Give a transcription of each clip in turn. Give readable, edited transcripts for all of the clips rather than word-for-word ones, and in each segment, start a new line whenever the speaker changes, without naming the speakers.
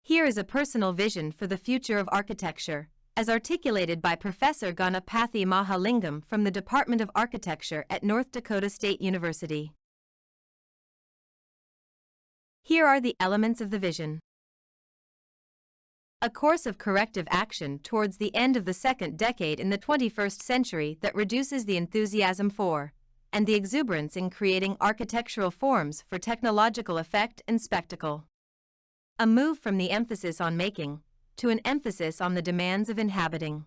Here is a personal vision for the future of architecture, as articulated by Professor Ganapathy Mahalingam from the Department of Architecture at North Dakota State University. Here are the elements of the vision. A course of corrective action towards the end of the second decade in the 21st century that reduces the enthusiasm for, and the exuberance in creating architectural forms for technological effect and spectacle. A move from the emphasis on making, to an emphasis on the demands of inhabiting.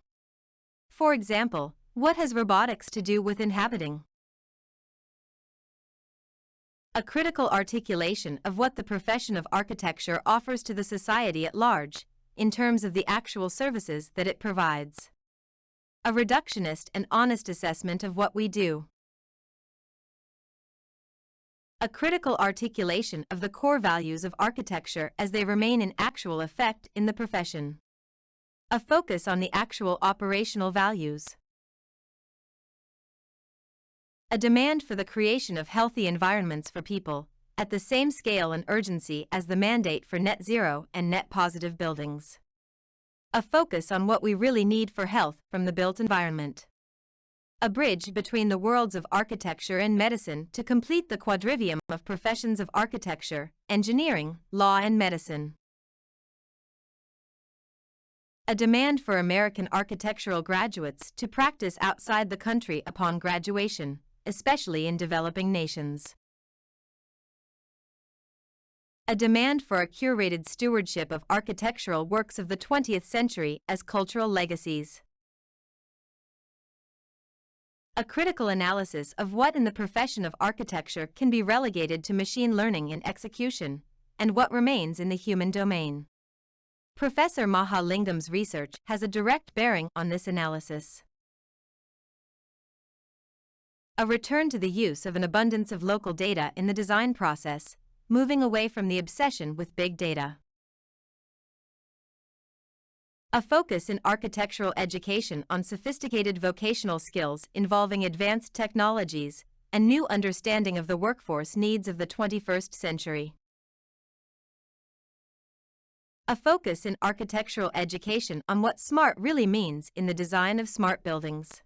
For example, what has robotics to do with inhabiting? A critical articulation of what the profession of architecture offers to the society at large, in terms of the actual services that it provides. A reductionist and honest assessment of what we do. A critical articulation of the core values of architecture as they remain in actual effect in the profession. A focus on the actual operational values. A demand for the creation of healthy environments for people, at the same scale and urgency as the mandate for net zero and net positive buildings. A focus on what we really need for health from the built environment. A bridge between the worlds of architecture and medicine to complete the quadrivium of professions of architecture, engineering, law and medicine. A demand for American architectural graduates to practice outside the country upon graduation, especially in developing nations. A demand for a curated stewardship of architectural works of the 20th century as cultural legacies. A critical analysis of what in the profession of architecture can be relegated to machine learning in execution, and what remains in the human domain. Professor Mahalingam's research has a direct bearing on this analysis. A return to the use of an abundance of local data in the design process, moving away from the obsession with big data. A focus in architectural education on sophisticated vocational skills involving advanced technologies and new understanding of the workforce needs of the 21st century. A focus in architectural education on what smart really means in the design of smart buildings.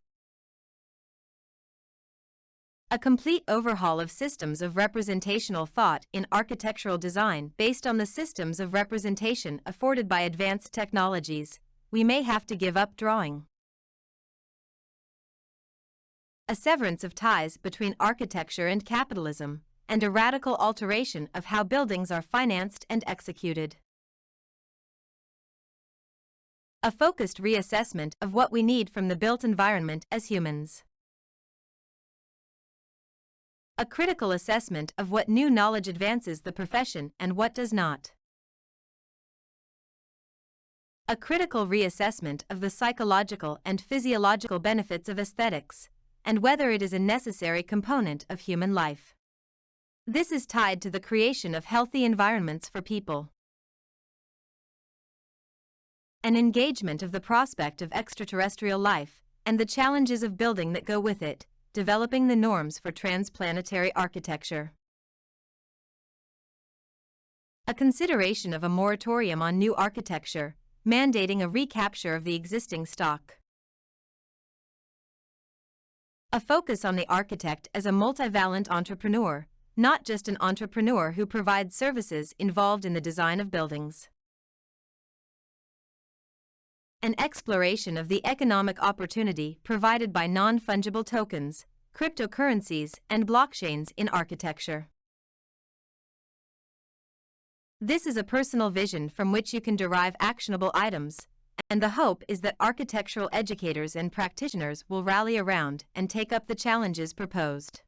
A complete overhaul of systems of representational thought in architectural design based on the systems of representation afforded by advanced technologies. We may have to give up drawing. A severance of ties between architecture and capitalism, and a radical alteration of how buildings are financed and executed. A focused reassessment of what we need from the built environment as humans. A critical assessment of what new knowledge advances the profession and what does not. A critical reassessment of the psychological and physiological benefits of aesthetics, and whether it is a necessary component of human life. This is tied to the creation of healthy environments for people. An engagement of the prospect of extraterrestrial life, and the challenges of building that go with it, developing the norms for transplanetary architecture. A consideration of a moratorium on new architecture, mandating a recapture of the existing stock. A focus on the architect as a multivalent entrepreneur, not just an entrepreneur who provides services involved in the design of buildings. An exploration of the economic opportunity provided by non-fungible tokens, cryptocurrencies, and blockchains in architecture. This is a personal vision from which you can derive actionable items, and the hope is that architectural educators and practitioners will rally around and take up the challenges proposed.